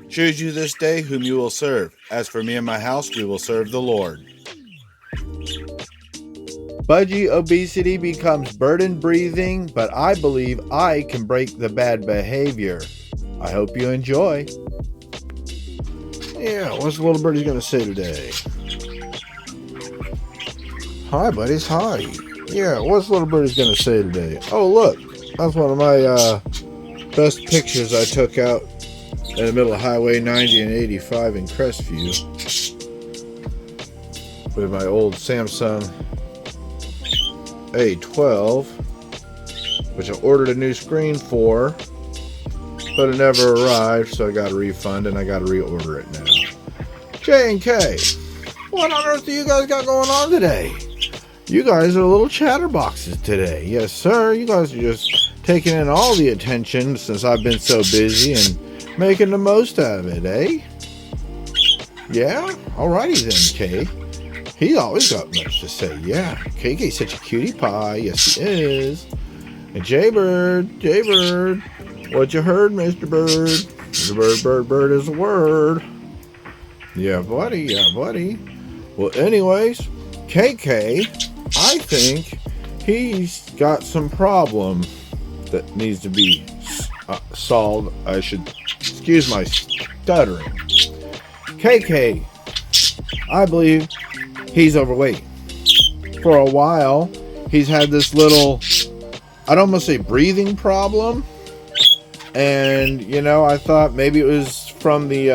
Choose you this day whom you will serve. As for me and my house, we will serve the Lord. Budgie obesity becomes burden breathing, but I believe I can break the bad behavior. I hope you enjoy. Yeah, what's the little birdie gonna say today? Hi, buddies. Hi. Yeah, what's little birdie's gonna say today? Oh, look, that's one of my best pictures I took out in the middle of Highway 90 and 85 in Crestview with my old Samsung A12, which I ordered a new screen for, but it never arrived, so I got a refund and I got to reorder it now. J and K, what on earth do you guys got going on today? You guys are little chatterboxes today. Yes, sir. You guys are just taking in all the attention since I've been so busy and making the most out of it, eh? Yeah? Alrighty then, K. He's always got much to say. Yeah, KK's such a cutie pie. Yes, he is. And Jaybird, what you heard, Mr. Bird? Bird is a word. Yeah, buddy. Well, anyways, KK, I think he's got some problem that needs to be solved. I should excuse my stuttering. KK, I believe he's overweight. For a while, he's had this little, I'd almost say breathing problem. And, you know, I thought maybe it was from the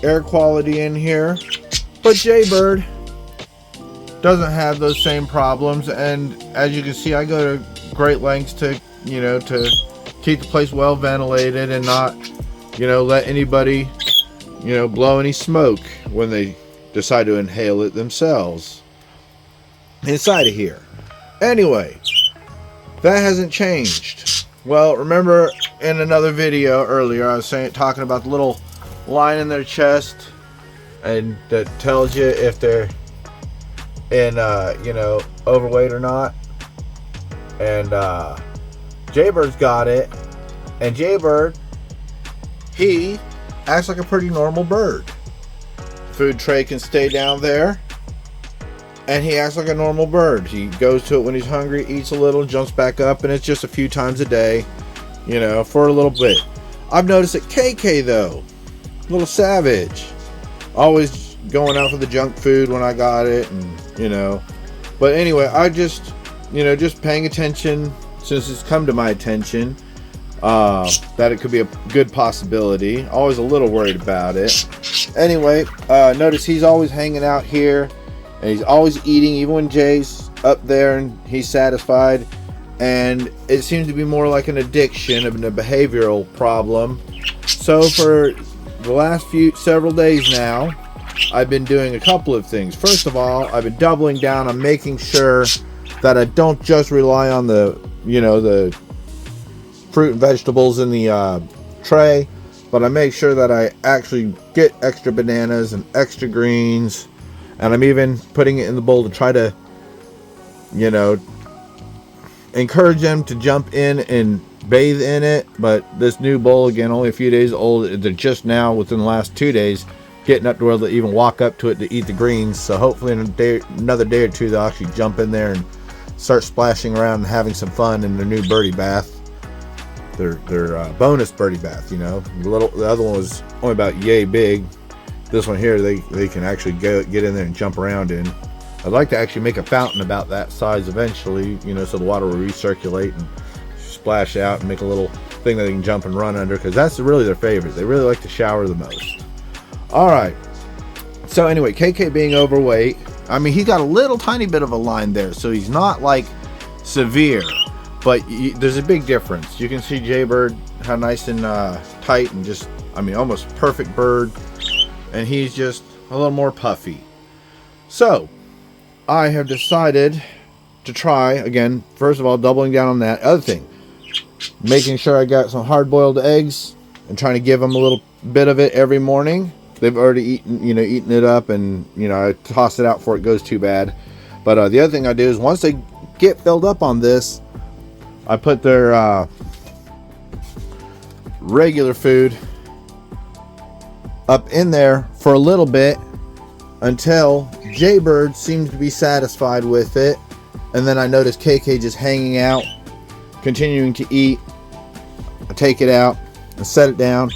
air quality in here. But Jaybird doesn't have those same problems. And as you can see, I go to great lengths to, you know, to keep the place well ventilated and not, you know, let anybody, you know, blow any smoke when they decide to inhale it themselves inside of here. Anyway, that hasn't changed. Well, remember in another video earlier, I was talking about the little line in their chest, and that tells you if they're in, you know, overweight or not. And Jaybird's got it, and Jaybird, he acts like a pretty normal bird. Food tray can stay down there, and he acts like a normal bird. He goes to it when he's hungry, eats a little, jumps back up, and it's just a few times a day, you know, for a little bit. I've noticed that KK, though, a little savage, always going out for the junk food when I got it, and, you know. But anyway, I just, you know, just paying attention, since it's come to my attention, that it could be a good possibility. Always a little worried about it. Anyway, notice he's always hanging out here, and he's always eating, even when Jay's up there and he's satisfied. And it seems to be more like an addiction and a behavioral problem. So for the last several days now, I've been doing a couple of things. First of all, I've been doubling down on making sure that I don't just rely on the, you know, the fruit and vegetables in the tray, but I make sure that I actually get extra bananas and extra greens, and I'm even putting it in the bowl to try to, you know, encourage them to jump in and bathe in it. But this new bowl, again, only a few days old, they're just now within the last 2 days getting up to where they even walk up to it to eat the greens. So hopefully in another day or two they'll actually jump in there and start splashing around and having some fun in their new birdie bath. Their bonus birdie bath, you know. The other one was only about yay big. This one here, they can actually get in there and jump around in. I'd like to actually make a fountain about that size eventually, you know, so the water will recirculate and splash out and make a little thing that they can jump and run under, because that's really their favorite. They really like to shower the most. All right. So anyway, KK being overweight, I mean, he's got a little tiny bit of a line there, so he's not like severe. But there's a big difference. You can see Jaybird, how nice and tight and just, I mean, almost perfect bird. And he's just a little more puffy. So, I have decided to try, again, first of all, doubling down on that. Other thing, making sure I got some hard-boiled eggs and trying to give them a little bit of it every morning. They've already eaten it up, and, you know, I toss it out before it goes too bad. But the other thing I do is once they get filled up on this, I put their regular food up in there for a little bit until Jaybird seems to be satisfied with it. And then I notice KK just hanging out, continuing to eat. I take it out and set it down,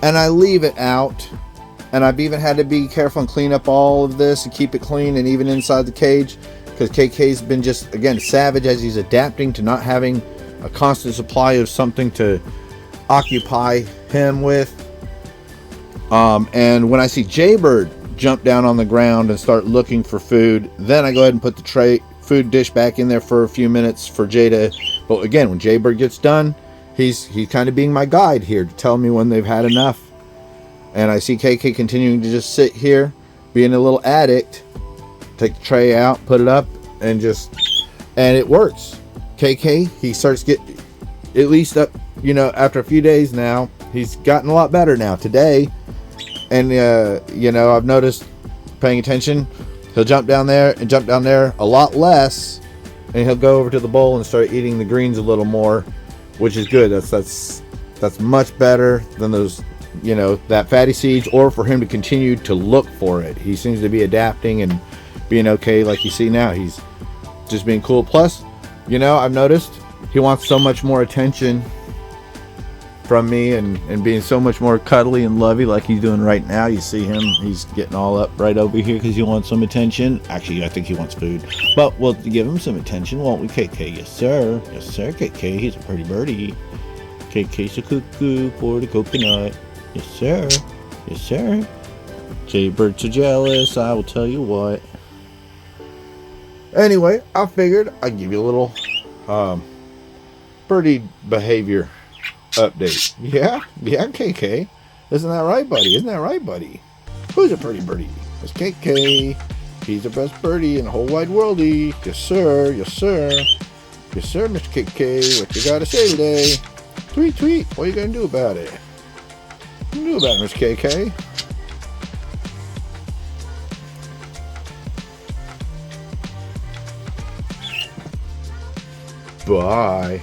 and I leave it out. And I've even had to be careful and clean up all of this and keep it clean, and even inside the cage, because KK's been just, again, savage as he's adapting to not having a constant supply of something to occupy him with. And when I see Jaybird jump down on the ground and start looking for food, then I go ahead and put the food dish back in there for a few minutes for Jay to. But again, when Jaybird gets done, he's kind of being my guide here to tell me when they've had enough. And I see KK continuing to just sit here, being a little addict. Take the tray out, put it up, and it works. KK, he starts getting, at least up, after a few days now, he's gotten a lot better now. Today, and I've noticed, paying attention, he'll jump down there a lot less, and he'll go over to the bowl and start eating the greens a little more, which is good. That's much better than those, that fatty seeds, or for him to continue to look for it. He seems to be adapting and being okay, like you see now. He's just being cool. Plus, I've noticed he wants so much more attention from me and being so much more cuddly and lovey like he's doing right now. You see him, he's getting all up right over here because he wants some attention. Actually, I think he wants food, but we'll give him some attention, won't we, KK? Yes sir, KK. He's a pretty birdie. KK's a cuckoo for the coconut. Yes sir. Jaybirds are jealous, I will tell you what. Anyway, I figured I'd give you a little birdie behavior update. Yeah, KK. Isn't that right, buddy? Who's a pretty birdie? It's KK. He's the best birdie in the whole wide worldy. Yes, sir, Mr. KK. What you gotta say today? Tweet. What are you gonna do about it? Mr. KK? Bye.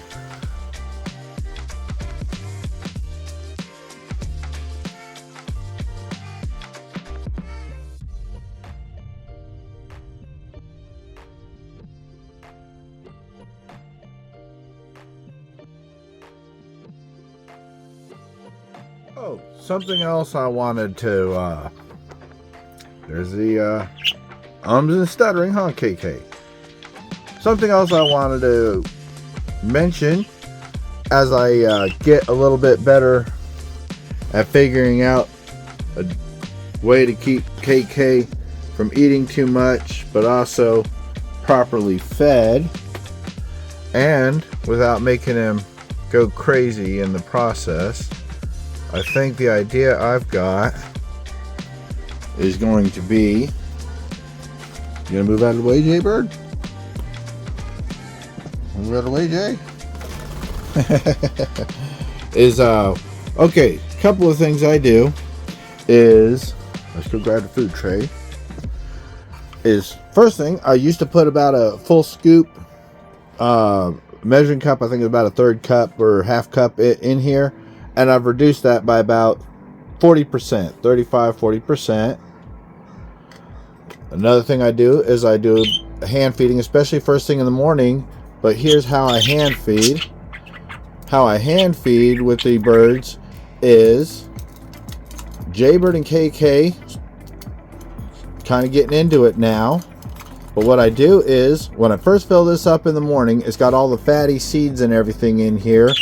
Oh, something else I wanted to, there's the, ums and stuttering, huh, KK? Something else I wanted to mention as I get a little bit better at figuring out a way to keep KK from eating too much, but also properly fed, and without making him go crazy in the process. I think the idea I've got is going to be, you gonna move out of the way, Jaybird? Move out of the way, Jay? Okay, a couple of things I do is, let's go grab the food tray. First thing, I used to put about a full scoop measuring cup, I think it's about a third cup or half cup in here. And I've reduced that by about 40%, 35-40%. Another thing I do is I do hand feeding, especially first thing in the morning. But here's how I hand feed. How I hand feed with the birds is Jaybird and KK kind of getting into it now. But what I do is, when I first fill this up in the morning, it's got all the fatty seeds and everything in here.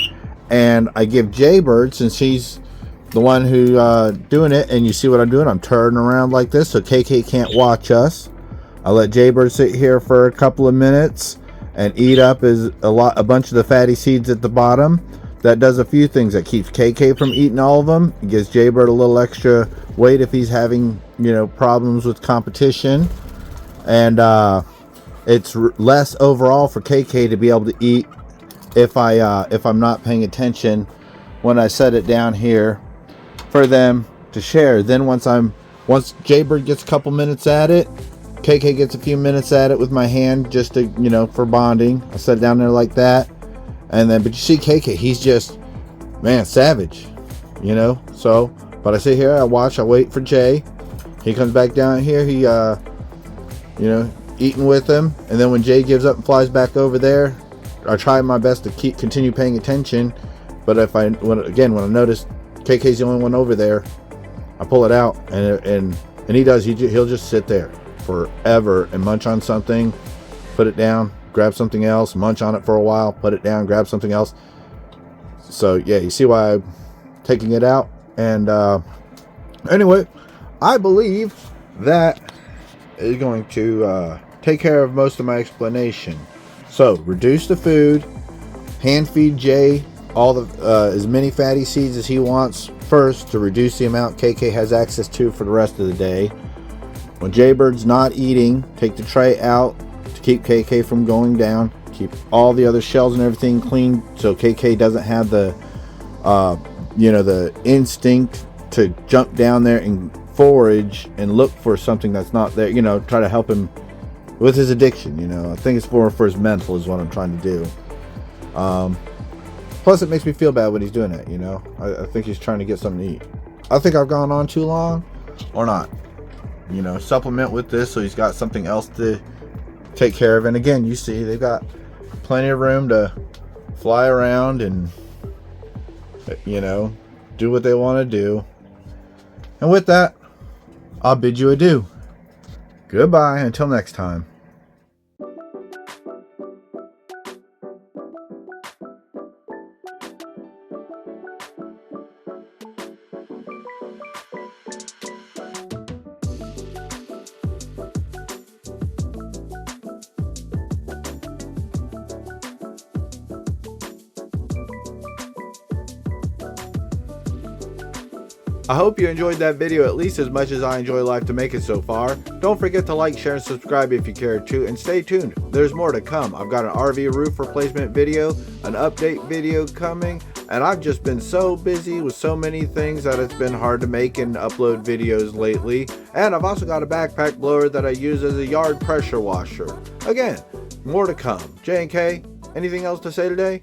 And I give Jaybird, since he's the one who doing it, and you see what I'm doing, I'm turning around like this so KK can't watch us. I let Jaybird sit here for a couple of minutes and eat up a bunch of the fatty seeds at the bottom. That does a few things. That keeps KK from eating all of them. It gives Jaybird a little extra weight if he's having problems with competition, and it's less overall for KK to be able to eat if I'm not paying attention when I set it down here for them to share. Then once Jaybird gets a couple minutes at it, KK gets a few minutes at it with my hand, just to for bonding. I set it down there like that, and then but you see KK, he's just savage, so But I sit here, I watch, I wait for Jay. He comes back down here, he eating with him, and then when Jay gives up and flies back over there, I try my best to continue paying attention. But when I notice KK's the only one over there, I pull it out, and he does. He'll just sit there forever and munch on something, put it down, grab something else, munch on it for a while, put it down, grab something else. So yeah, you see why I'm taking it out. And anyway, I believe that is going to take care of most of my explanation. So reduce the food, hand feed Jay all the as many fatty seeds as he wants first to reduce the amount KK has access to for the rest of the day. When Jaybird's not eating, take the tray out to keep KK from going down. Keep all the other shells and everything clean so KK doesn't have the the instinct to jump down there and forage and look for something that's not there. Try to help him with his addiction. I think it's more for his mental is what I'm trying to do. Plus, it makes me feel bad when he's doing it, I think he's trying to get something to eat. I think I've gone on too long, or not. Supplement with this so he's got something else to take care of. And again, you see, they've got plenty of room to fly around and, do what they want to do. And with that, I'll bid you adieu. Goodbye until next time. I hope you enjoyed that video at least as much as I enjoy life to make it so far. Don't forget to like, share, and subscribe if you care to, and stay tuned. There's more to come. I've got an RV roof replacement video, an update video coming, and I've just been so busy with so many things that it's been hard to make and upload videos lately. And I've also got a backpack blower that I use as a yard pressure washer. Again, more to come. J&K, anything else to say today?